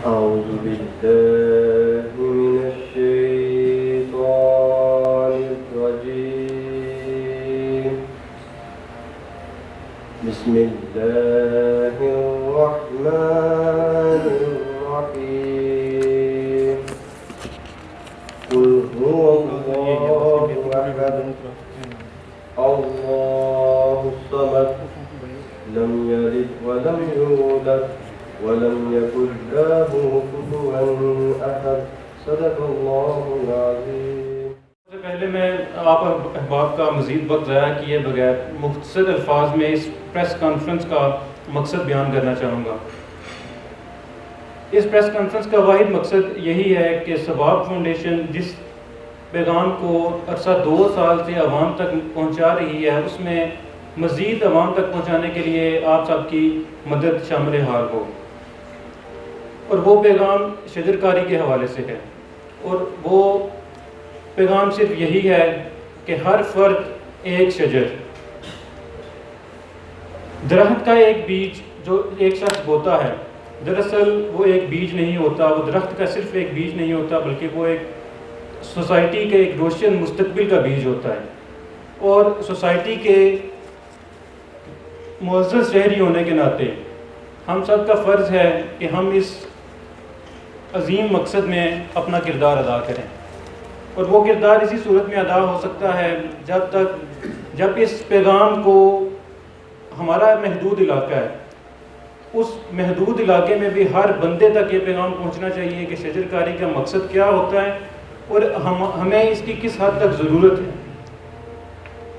أعوذ بالله من الشيطان الرجيم بسم الله الرحمن الرحيم قل هو الله أحد الله الصمد لم يلد ولم يولد ولم يكن له كفوا أحد صدق الله العظيم. سے پہلے میں آپ احباب کا مزید وقت ضائع کیے بغیر مختصر الفاظ میں اس پریس کانفرنس کا مقصد بیان کرنا چاہوں گا. اس پریس کانفرنس کا واحد مقصد یہی ہے کہ ثواب فاؤنڈیشن جس پیغام کو عرصہ 2 سال سے عوام تک پہنچا رہی ہے اس میں مزید عوام تک پہنچانے کے لیے آپ سب کی مدد شامل حال ہو. اور وہ پیغام شجرکاری کے حوالے سے ہے، اور وہ پیغام صرف یہی ہے کہ ہر فرد ایک شجر. درخت کا ایک بیج جو ایک شخص بوتا ہے، دراصل وہ ایک بیج نہیں ہوتا، وہ درخت کا صرف ایک بیج نہیں ہوتا، بلکہ وہ ایک سوسائٹی کے ایک روشن مستقبل کا بیج ہوتا ہے. اور سوسائٹی کے معزز شہری ہونے کے ناطے ہم سب کا فرض ہے کہ ہم اس عظیم مقصد میں اپنا کردار ادا کریں. اور وہ کردار اسی صورت میں ادا ہو سکتا ہے جب اس پیغام کو ہمارا محدود علاقہ ہے، اس محدود علاقے میں بھی ہر بندے تک یہ پیغام پہنچنا چاہیے کہ شجرکاری کا مقصد کیا ہوتا ہے اور ہمیں اس کی کس حد تک ضرورت ہے.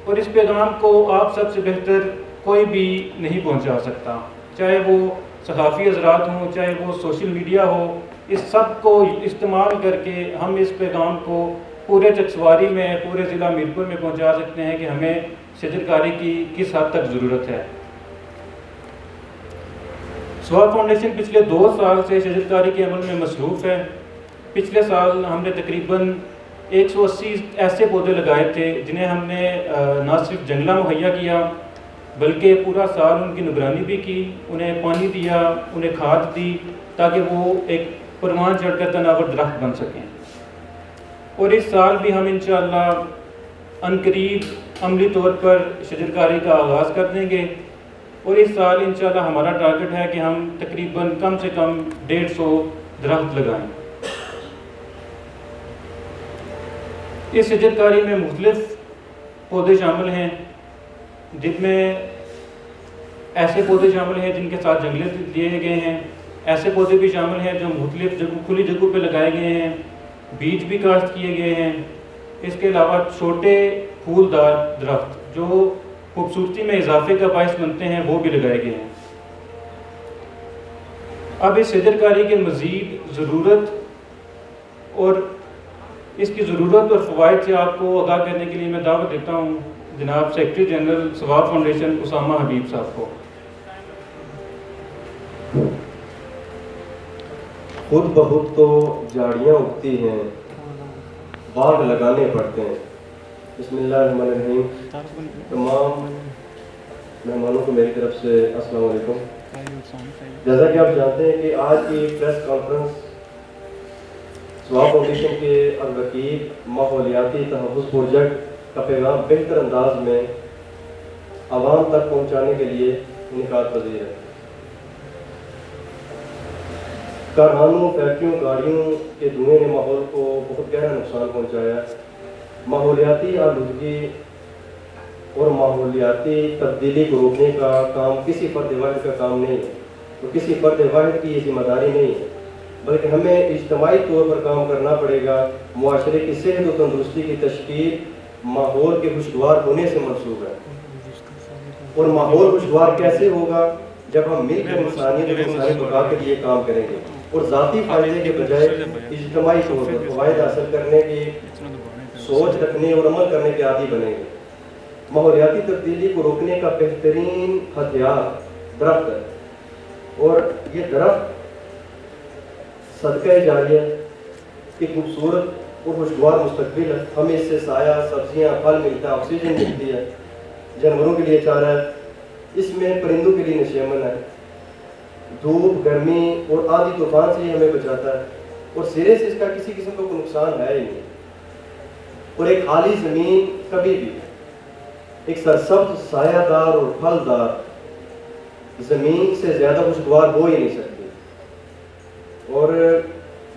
اور اس پیغام کو آپ سب سے بہتر کوئی بھی نہیں پہنچا سکتا، چاہے وہ صحافی حضرات ہوں، چاہے وہ سوشل میڈیا ہو. اس سب کو استعمال کر کے ہم اس پیغام کو پورے چکسواری میں، پورے ضلع میرپور میں پہنچا سکتے ہیں کہ ہمیں شجرکاری کی کس حد تک ضرورت ہے. ثواب فاؤنڈیشن پچھلے 2 سال سے شجرکاری کے عمل میں مصروف ہے. پچھلے سال ہم نے تقریباً 180 ایسے پودے لگائے تھے جنہیں ہم نے نہ صرف جنگلہ مہیا کیا بلکہ پورا سال ان کی نگرانی بھی کی، انہیں پانی دیا، انہیں کھاد دی تاکہ وہ ایک پروان چڑھ کر تناور درخت بن سکیں. اور اس سال بھی ہم انشاءاللہ عنقریب عملی طور پر شجرکاری کا آغاز کر دیں گے. اور اس سال انشاءاللہ ہمارا ٹارگٹ ہے کہ ہم تقریباً کم سے کم 150 درخت لگائیں. اس شجرکاری میں مختلف پودے شامل ہیں، جن میں ایسے پودے شامل ہیں جن کے ساتھ جنگلے دیے گئے ہیں، ایسے پودے بھی شامل ہیں جو مختلف کھلی جگہوں پہ لگائے گئے ہیں، بیج بھی کاشت کیے گئے ہیں. اس کے علاوہ چھوٹے پھولدار درخت جو خوبصورتی میں اضافے کا باعث بنتے ہیں وہ بھی لگائے گئے ہیں. اب اس شجرکاری کے مزید ضرورت اور اس کی ضرورت اور فوائد سے آپ کو آگاہ کرنے کے لیے میں دعوت دیتا ہوں جناب سیکرٹری جنرل ثواب فاؤنڈیشن اسامہ حبیب صاحب کو. خود بخود تو جھاڑیاں اگتی ہیں، باغ لگانے پڑتے ہیں. بسم اللہ الرحمن الرحیم. تمام مہمانوں کو میری طرف سے السلام علیکم. جیسا کہ آپ جانتے ہیں کہ آج کی پریس کانفرنس ثواب فاؤنڈیشن کے الرقیب ماحولیاتی تحفظ پروجیکٹ کا پیغام بہتر انداز میں عوام تک پہنچانے کے لیے انعقاد پذیر ہے. کارخانوں، فیکٹریوں، گاڑیوں کے دھوئیں نے ماحول کو بہت گہرا نقصان پہنچایا ہے. ماحولیاتی آلودگی اور ماحولیاتی تبدیلی کو روکنے کا کام کسی فرد واحد کا کام نہیں ہے، تو کسی فرد واحد کی یہ ذمہ داری نہیں ہے، بلکہ ہمیں اجتماعی طور پر کام کرنا پڑے گا. معاشرے کی صحت و تندرستی کی تشکیل ماحول کے خوشگوار ہونے سے منسوب ہے. اور ماحول خوشگوار کیسے ہوگا؟ جب ہم مل کر انسانیت اور انسانی بقا کے لیے کام کریں گے اور ذاتی فائدے کے بجائے اجتماعی طور پر فوائد حاصل کرنے کی سوچ رکھنے اور عمل کرنے کے عادی بنیں گے. ماحولیاتی تبدیلی کو روکنے کا بہترین ہتھیار درخت ہے، اور یہ درخت صدقہ جاریہ کی خوبصورت اور خوشگوار مستقبل ہے. ہمیں اس سے سایہ، سبزیاں، پھل ملتا ہے، آکسیجن ملتی ہے، جانوروں کے لیے چارہ ہے، اس میں پرندوں کے لیے نشیمن ہے. دھوپ گرمی اور آندھی طوفان سے ہی ہمیں بچاتا ہے، اور سرے سے اس کا کسی قسم کا کوئی نقصان ہے ہی نہیں. اور ایک خالی زمین کبھی بھی ایک سرسبز سایہ دار اور پھلدار زمین سے زیادہ خوشگوار ہو ہی نہیں سکتی. اور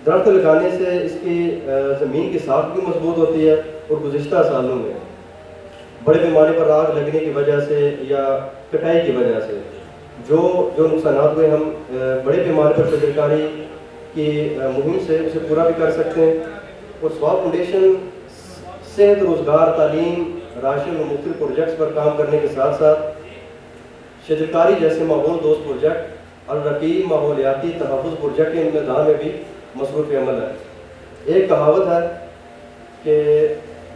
درخت لگانے سے اس کی زمین کی ساخت بھی مضبوط ہوتی ہے، اور گزشتہ سالوں میں بڑے پیمانے پر آگ لگنے کی وجہ سے یا کٹائی کی وجہ سے جو نقصانات ہوئے، ہم بڑے پیمانے پر شجرکاری کی مہم سے اسے پورا بھی کر سکتے ہیں. اور ثواب فاؤنڈیشن صحت، روزگار، تعلیم، راشن اور مختلف پروجیکٹس پر کام کرنے کے ساتھ ساتھ شجرکاری جیسے ماحول دوست پروجیکٹ، الرقیب ماحولیاتی تحفظ پروجیکٹ کے انتظام میں بھی مصروف عمل ہے. ایک کہاوت ہے کہ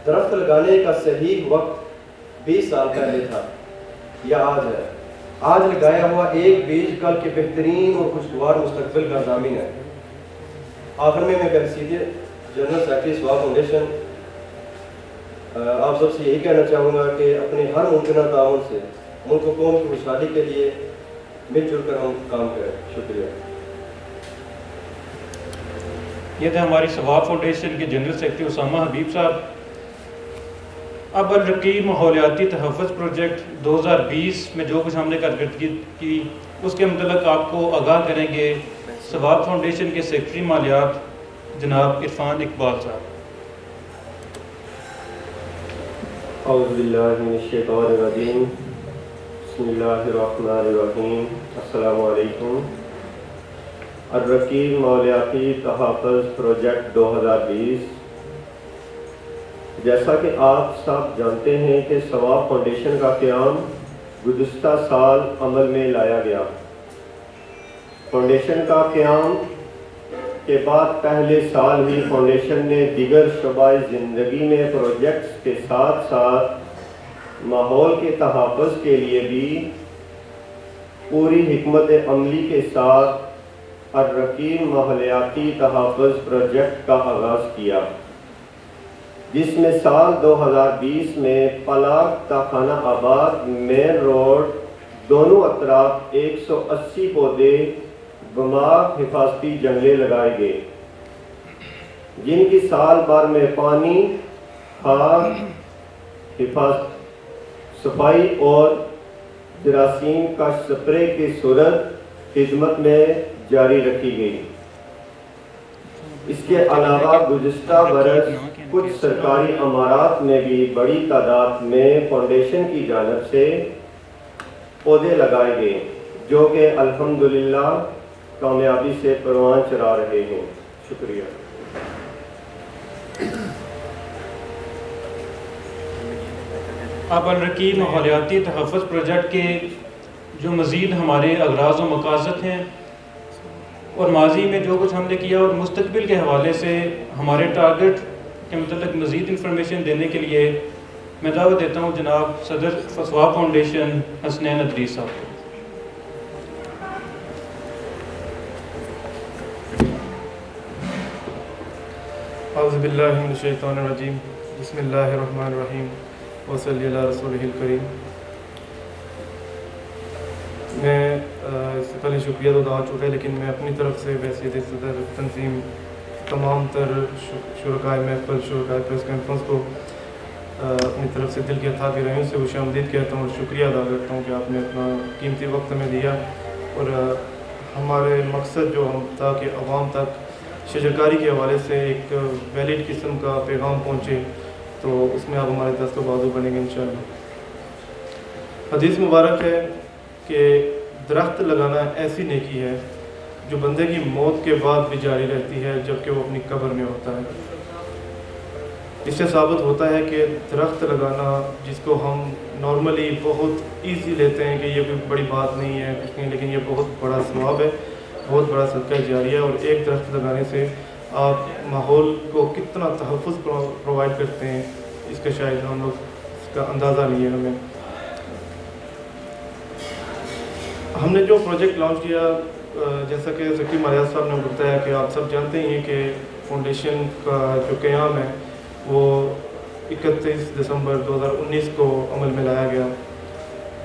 درخت لگانے کا صحیح وقت 20 سال پہلے تھا یا آج ہے. آج لگایا ہوا ایک بیج کل کے بہترین اور خوشگوار مستقبل کا ضامن ہے. آخر میں بحیثیت جنرل سیکرٹری ثواب فاؤنڈیشن آپ سب سے یہی کہنا چاہوں گا کہ اپنے ہر ممکنہ تعاون سے ملک و قوم کی خوشحالی کے لیے مل جل کر ہم کام کریں. شکریہ. یہ تھے ہماری ثواب فاؤنڈیشن کے جنرل سیکرٹری اسامہ حبیب صاحب. اب الرقیب ماحولیاتی تحفظ پروجیکٹ 2020 میں جو کچھ ہم نے کارکردگی کی اس کے متعلق آپ کو آگاہ کریں گے ثواب فاؤنڈیشن کے سیکرٹری مالیات جناب عرفان اقبال صاحب. اعوذ باللہ من الشیطان الرجیم، بسم اللہ الرحمن الرحیم. السلام علیکم. الرقیب ماحولیاتی تحفظ پروجیکٹ 2020. جیسا کہ آپ سب جانتے ہیں کہ ثواب فاؤنڈیشن کا قیام گزشتہ سال عمل میں لایا گیا. فاؤنڈیشن کا قیام کے بعد پہلے سال ہی فاؤنڈیشن نے دیگر شعبۂ زندگی میں پروجیکٹس کے ساتھ ساتھ ماحول کے تحفظ کے لیے بھی پوری حکمت عملی کے ساتھ الرقیب ماحولیاتی تحفظ پروجیکٹ کا آغاز کیا، جس میں سال 2020 میں پلاگ تا خانہ آباد مین روڈ دونوں اطراف 180 پودے گماغ حفاظتی جنگلے لگائے گئے، جن کی سال بھر میں پانی، کھاد، صفائی اور جراثیم کا سپرے کی صورت خدمت میں جاری رکھی گئی. اس کے علاوہ گزشتہ برس کچھ سرکاری عمارات میں بھی بڑی تعداد میں فاؤنڈیشن کی جانب سے پودے لگائے گئے، جو کہ الحمدللہ کامیابی سے پروان چڑھا رہے ہیں. شکریہ. اب الرقیب ماحولیاتی تحفظ پروجیکٹ کے جو مزید ہمارے اغراض و مقاصد ہیں اور ماضی میں جو کچھ ہم نے کیا اور مستقبل کے حوالے سے ہمارے ٹارگٹ کے متعلق مزید انفارمیشن دینے کے لیے میں دعوت دیتا ہوں جناب صدر ثواب فاؤنڈیشن حسنین ادریس صاحب کو. اعوذ باللہ من الشیطان الرجیم، بسم اللہ الرحمن الرحیم، وصلی اللہ رسولہ الکریم. میں اس سے پہلے شکریہ تو ادا ہو چکا ہے، لیکن میں اپنی طرف سے بحیثیت صدر تنظیم تمام تر شرکائے محفل، شرکائے پریس کانفرنس کو اپنی طرف سے دل کے اتحاد کی رحم سے خوش آمدید کہتا ہوں اور شکریہ ادا کرتا ہوں کہ آپ نے اپنا قیمتی وقت ہمیں دیا. اور ہمارے مقصد جو ہم تھا کہ عوام تک شجرکاری کے حوالے سے ایک ویلڈ قسم کا پیغام پہنچے، تو اس میں آپ ہمارے دست و بازو بنیں گے انشاءاللہ. حدیث مبارک ہے کہ درخت لگانا ایسی نیکی ہے جو بندے کی موت کے بعد بھی جاری رہتی ہے جبکہ وہ اپنی قبر میں ہوتا ہے. اس سے ثابت ہوتا ہے کہ درخت لگانا، جس کو ہم نارملی بہت ایزی لیتے ہیں کہ یہ کوئی بڑی بات نہیں ہے کچھ نہیں، لیکن یہ بہت بڑا ثواب ہے، بہت بڑا صدقہ جاریہ ہے. اور ایک درخت لگانے سے آپ ماحول کو کتنا تحفظ پرووائڈ کرتے ہیں، اس کا شاید ہم لوگ اس کا اندازہ نہیں ہے ہمیں. ہم نے جو پروجیکٹ لانچ کیا، جیسا کہ سیکرٹری مالیات صاحب نے بتایا کہ آپ سب جانتے ہی ہیں کہ فاؤنڈیشن کا جو قیام ہے وہ 31 دسمبر 2019 کو عمل میں لایا گیا.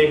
1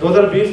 2020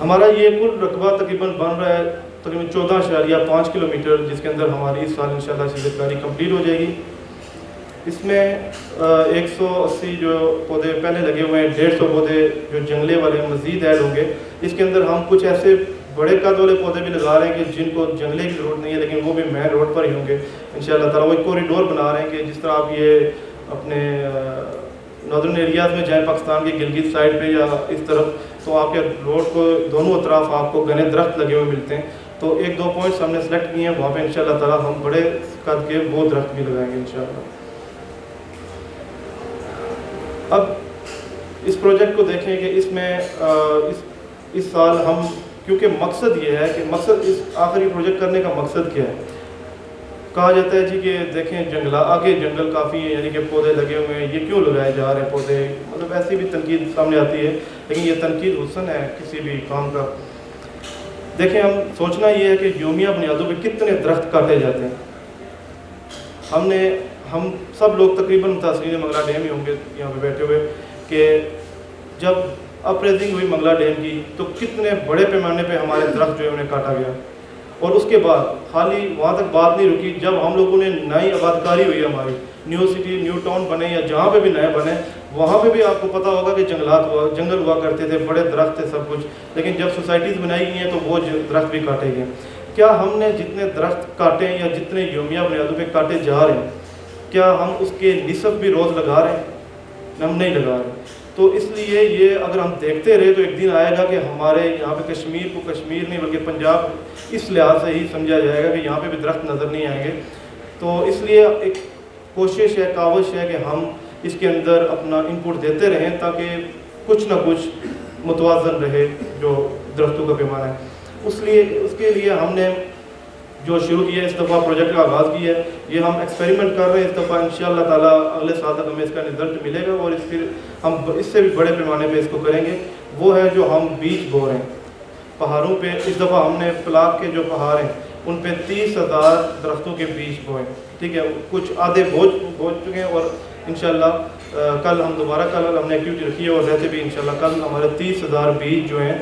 ہمارا یہ کل رقبہ تقریباً بن رہا ہے تقریباً 14.5 کلومیٹر، جس کے اندر ہماری اس سال انشاءاللہ شجرت کاری کمپلیٹ ہو جائے گی۔ اس میں 180 جو پودے پہلے لگے ہوئے ہیں، 150 پودے جو جنگلے والے مزید ایڈ ہوں گے۔ اس کے اندر ہم کچھ ایسے بڑے قد والے پودے بھی لگا رہے ہیں کہ جن کو جنگلے کی ضرورت نہیں ہے، لیکن وہ بھی مین روڈ پر ہی ہوں گے انشاءاللہ تعالیٰ۔ وہ ایک کوریڈور بنا رہے ہیں کہ جس طرح آپ یہ اپنے ناردرن ایریاز میں جائیں پاکستان کے گلگت سائڈ پہ یا اس طرف، تو آپ کے روڈ کو دونوں اطراف آپ کو گھنے درخت لگے ہوئے ملتے ہیں۔ تو 1-2 پوائنٹس ہم نے سلیکٹ کیے ہیں، وہاں پہ انشاءاللہ تعالیٰ ہم بڑے قد کے وہ درخت بھی لگائیں گے انشاءاللہ۔ اب اس پروجیکٹ کو دیکھیں کہ اس میں اس سال ہم، کیونکہ مقصد یہ ہے کہ اس آخری پروجیکٹ کرنے کا مقصد کیا ہے؟ کہا جاتا ہے جی کہ دیکھیں آگے جنگل کافی ہیں، یعنی کہ پودے لگے ہوئے ہیں، یہ کیوں لگائے جا رہے ہیں پودے؟ مطلب ایسی بھی تنقید سامنے آتی ہے، لیکن یہ تنقید حسن ہے کسی بھی کام کا۔ دیکھیں ہم سوچنا یہ ہے کہ یومیہ بنیادوں پہ کتنے درخت کاٹے جاتے ہیں۔ ہم سب لوگ تقریباً متاثرین منگلا ڈیم ہی ہوں گے یہاں پہ بیٹھے ہوئے، کہ جب اپریزنگ ہوئی منگلا ڈیم کی تو کتنے بڑے پیمانے پہ ہمارے درخت جو ہے انہیں کاٹا گیا، اور اس کے بعد خالی وہاں تک بات نہیں رکی، جب ہم لوگوں نے نئی آبادکاری ہوئی ہماری، نیو سٹی نیو ٹاؤن بنے یا جہاں پہ بھی نئے بنے، وہاں پہ بھی آپ کو پتہ ہوگا کہ جنگل ہوا کرتے تھے، بڑے درخت تھے سب کچھ، لیکن جب سوسائٹیز بنائی گئی ہیں تو وہ درخت بھی کاٹے گئے۔ کیا ہم نے جتنے درخت کاٹے ہیں یا جتنے یومیہ بنیادوں پہ کاٹے جا رہے ہیں، کیا ہم اس کے نصف بھی روز لگا رہے ہیں؟ ہم نہیں لگا رہے۔ تو اس لیے یہ اگر ہم دیکھتے رہے تو ایک دن آئے گا کہ ہمارے یہاں پہ کشمیر کو کشمیر نہیں بلکہ پنجاب اس لحاظ سے ہی سمجھا جائے گا کہ یہاں پہ بھی درخت نظر نہیں آئیں گے۔ تو اس لیے ایک کوشش ہے، کاوش ہے کہ ہم اس کے اندر اپنا انپٹ دیتے رہیں تاکہ کچھ نہ کچھ متوازن رہے جو درختوں کا پیمانہ ہے۔ اس کے لیے ہم نے جو شروع کیا ہے، اس دفعہ پروجیکٹ کا آغاز کیا ہے، یہ ہم ایکسپیریمنٹ کر رہے ہیں۔ اس دفعہ انشاءاللہ تعالیٰ اگلے سال تک ہمیں اس کا رزلٹ ملے گا، اور پھر ہم اس سے بھی بڑے پیمانے پہ اس کو کریں گے۔ وہ ہے جو ہم بیج بو رہے ہیں پہاڑوں پہ۔ اس دفعہ ہم نے پلاک کے جو پہاڑ ہیں ان پہ 30,000 درختوں کے بیج بوئے، ٹھیک ہے۔ کچھ آدھے بوجھ چکے ہیں، اور انشاءاللہ کل ہم نے ایکٹیویٹی رکھی ہے، اور رہتے بھی انشاءاللہ کل ہمارے 30,000 بیج جو ہیں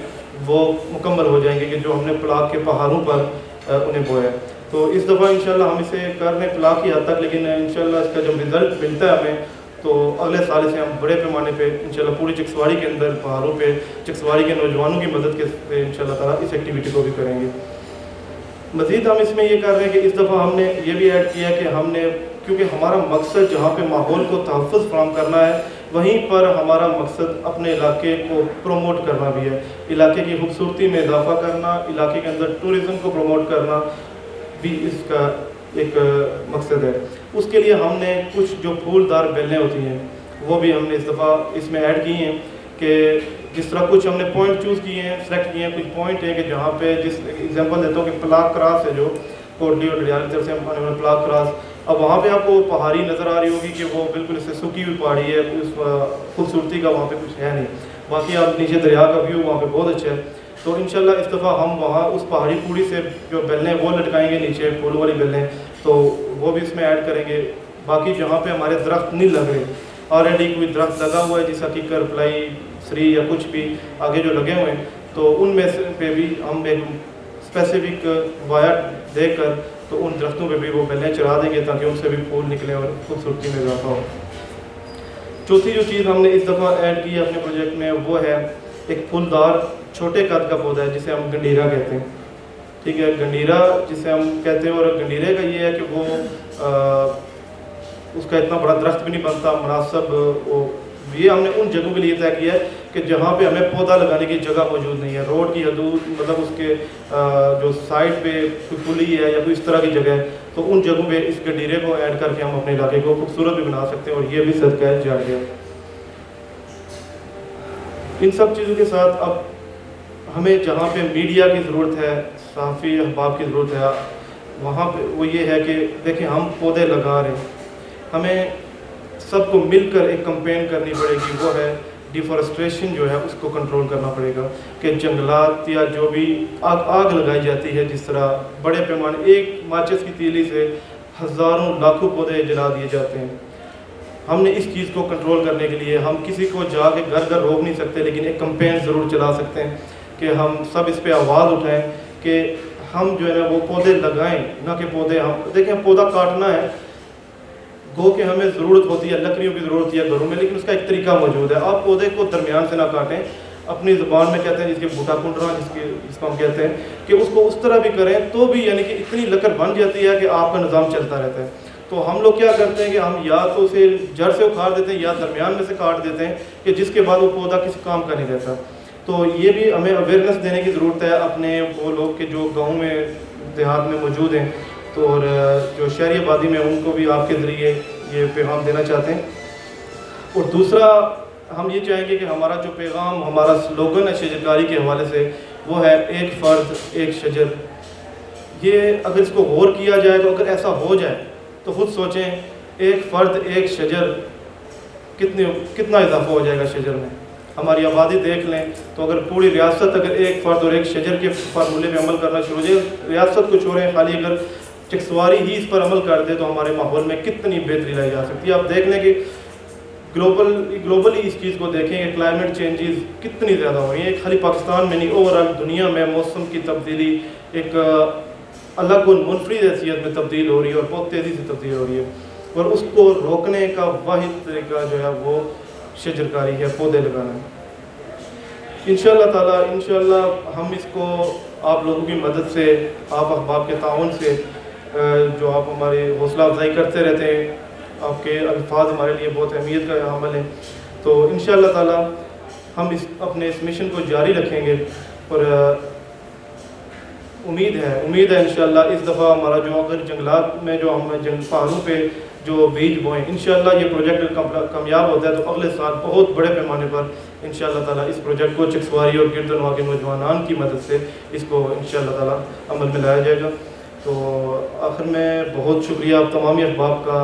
وہ مکمل ہو جائیں گے کہ جو ہم نے پلاک کے پہاڑوں پر انہیں بویا ہے۔ تو اس دفعہ انشاءاللہ ہم اسے کر رہے ہیں پلاک کی حد تک، لیکن انشاءاللہ اس کا جب رزلٹ ملتا ہے ہمیں تو اگلے سال سے ہم بڑے پیمانے پہ انشاءاللہ پوری چکسواری کے اندر پہاڑوں پہ چکسواری کے نوجوانوں کی مدد کے سے انشاءاللہ تعالیٰ اس ایکٹیویٹی کو بھی کریں گے۔ مزید ہم اس میں یہ کر رہے ہیں کہ اس دفعہ ہم نے یہ بھی ایڈ کیا کہ ہم نے، کیونکہ ہمارا مقصد جہاں پہ ماحول کو تحفظ فراہم کرنا ہے، وہیں پر ہمارا مقصد اپنے علاقے کو پروموٹ کرنا بھی ہے، علاقے کی خوبصورتی میں اضافہ کرنا، علاقے کے اندر ٹورزم کو پروموٹ کرنا بھی اس کا ایک مقصد ہے۔ اس کے لیے ہم نے کچھ جو پھولدار بیلیں ہوتی ہیں وہ بھی ہم نے اس دفعہ اس میں ایڈ کی ہیں، کہ جس طرح کچھ ہم نے پوائنٹ چوز کیے ہیں، سلیکٹ کیے ہیں، کچھ پوائنٹ ہیں کہ جہاں پہ جس ایگزامپل دیتا ہوں کہ پلاک کراس ہے جو کوٹلی اور ڈڈیال کی طرف سے ہم آنے والا پلاک کراس، اب وہاں پہ آپ کو پہاڑی نظر آ رہی ہوگی کہ وہ بالکل اس سے سکی ہوئی پہاڑی ہے، اس خوبصورتی کا وہاں پہ کچھ ہے نہیں، باقی آپ نیچے دریا کا ویو وہاں پہ بہت اچھا ہے۔ تو انشاءاللہ اس دفعہ ہم وہاں اس پہاڑی پوڑی سے جو بیلیں وہ لٹکائیں گے نیچے، پھولوں والی بیلیں، تو وہ بھی اس میں ایڈ کریں گے۔ باقی جہاں پہ ہمارے درخت نہیں لگ رہے، آلریڈی کوئی درخت لگا ہوا ہے جیسا کیکر، پلائی، سری یا کچھ بھی آگے جو لگے ہوئے ہیں، تو ان میں پہ بھی ہم ایک اسپیسیفک وایا دے کر تو ان درختوں پہ بھی وہ بیلیں چڑھا دیں گے تاکہ ان سے بھی پھول نکلیں اور خوبصورتی میں اضافہ ہو۔ چوتھی جو چیز ہم نے اس دفعہ ایڈ کی ہے اپنے پروجیکٹ میں، وہ ہے ایک پھولدار چھوٹے قد کا پودا ہے جسے ہم گنڈیرا کہتے ہیں، ٹھیک ہے۔ گنڈیرا جسے ہم کہتے ہیں، اور گنڈیرے کا یہ ہے کہ وہ اس کا اتنا بڑا درخت بھی نہیں بنتا مناسب، یہ ہم نے ان جگہوں کے لیے طے کیا ہے کہ جہاں پہ ہمیں پودا لگانے کی جگہ موجود نہیں ہے، روڈ کی حدود مطلب اس کے جو سائڈ پہ کوئی کھلی ہے یا کوئی اس طرح کی جگہ ہے، تو ان جگہوں پہ اس گنڈیرے کو ایڈ کر کے ہم اپنے علاقے کو خوبصورت بھی بنا سکتے ہیں، اور یہ بھی صدقہ جاریہ ہے۔ ان سب چیزوں کے ساتھ اب ہمیں جہاں پہ میڈیا کی ضرورت ہے، صحافی احباب کی ضرورت ہے، وہاں پہ وہ یہ ہے کہ دیکھیں ہم پودے لگا رہے ہیں، ہمیں سب کو مل کر ایک کمپین کرنی پڑے گی، وہ ہے ڈیفارسٹریشن جو ہے اس کو کنٹرول کرنا پڑے گا، کہ جنگلات یا جو بھی آگ لگائی جاتی ہے، جس طرح بڑے پیمانے ایک ماچس کی تیلی سے ہزاروں لاکھوں پودے جلا دیے جاتے ہیں۔ ہم نے اس چیز کو کنٹرول کرنے کے لیے ہم کسی کو جا کے گھر گھر روک نہیں سکتے، لیکن ایک کمپین ضرور چلا سکتے ہیں کہ ہم سب اس پہ آواز اٹھائیں کہ ہم جو ہے نا وہ پودے لگائیں، نہ کہ پودے ہم دیکھیں پودا کاٹنا ہے گو کہ ہمیں ضرورت ہوتی ہے، لکڑیوں کی ضرورت ہوتی ہے گھروں میں، لیکن اس کا ایک طریقہ موجود ہے. آپ پودے کو درمیان سے نہ کاٹیں، اپنی زبان میں کہتے ہیں جس کے بوٹا کنڈرا جس کو ہم کہتے ہیں کہ اس کو اس طرح بھی کریں تو بھی یعنی کہ اتنی لکڑ بن جاتی ہے کہ آپ کا نظام چلتا رہتا ہے. تو ہم لوگ کیا کرتے ہیں کہ ہم یا تو اسے جڑ سے اکھاڑ دیتے ہیں یا درمیان میں سے کاٹ دیتے ہیں کہ جس کے بعد وہ پودا کسی کام کا نہیں رہتا. تو یہ بھی ہمیں اویئرنیس دینے کی ضرورت ہے اپنے وہ لوگ کہ جو گاؤں میں دیہات میں موجود ہیں تو اور جو شہری آبادی میں ان کو بھی آپ کے ذریعے یہ پیغام دینا چاہتے ہیں. اور دوسرا ہم یہ چاہیں گے کہ ہمارا جو پیغام ہمارا سلوگن ہے شجرکاری کے حوالے سے وہ ہے ایک فرد ایک شجر. یہ اگر اس کو غور کیا جائے تو اگر ایسا ہو جائے تو خود سوچیں ایک فرد ایک شجر کتنا اضافہ ہو جائے گا شجر میں. ہماری آبادی دیکھ لیں تو اگر پوری ریاست اگر ایک فرد اور ایک شجر کے فارمولے میں عمل کرنا شروع ہو جائے، ریاست کو چھوڑیں خالی اگر چکسواری ہی اس پر عمل کر دے تو ہمارے ماحول میں کتنی بہتری لائی جا سکتی ہے. آپ دیکھ لیں کہ گلوبلی اس چیز کو دیکھیں کہ کلائمیٹ چینجز کتنی زیادہ ہو رہی ہیں. خالی پاکستان میں نہیں، اوور آل دنیا میں موسم کی تبدیلی ایک الگ و منفرد حیثیت میں تبدیل ہو رہی ہے اور بہت تیزی سے تبدیل ہو رہی ہے. اور اس کو روکنے کا واحد طریقہ جو ہے وہ شجرکاری ہے، پودے لگانا ہے. انشاءاللہ تعالیٰ انشاءاللہ ہم اس کو آپ لوگوں کی مدد سے، آپ احباب کے تعاون سے، جو آپ ہماری حوصلہ افزائی کرتے رہتے ہیں، آپ کے الفاظ ہمارے لیے بہت اہمیت کا عمل ہے. تو انشاءاللہ تعالیٰ ہم اپنے اس مشن کو جاری رکھیں گے. اور امید ہے انشاءاللہ اس دفعہ ہمارا جو اگر جنگلات میں جو ہم پہاڑوں پہ جو بیج بوئیں، انشاءاللہ یہ پروجیکٹ کامیاب ہوتا ہے تو اگلے سال بہت بڑے پیمانے پر انشاءاللہ تعالیٰ اس پروجیکٹ کو چکسواری اور گردنوا کے نوجوانان کی مدد سے اس کو انشاءاللہ تعالیٰ عمل میں لایا جائے گا. تو آخر میں بہت شکریہ آپ تمامی احباب کا،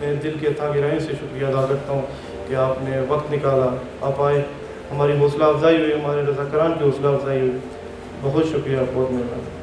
میں دل کے تہ گہرائیوں سے شکریہ ادا کرتا ہوں کہ آپ نے وقت نکالا، آپ آئے، ہماری حوصلہ افزائی ہوئی، ہمارے رضاکاران کی حوصلہ افزائی ہوئی. بہت شکریہ، بہت مہربانی.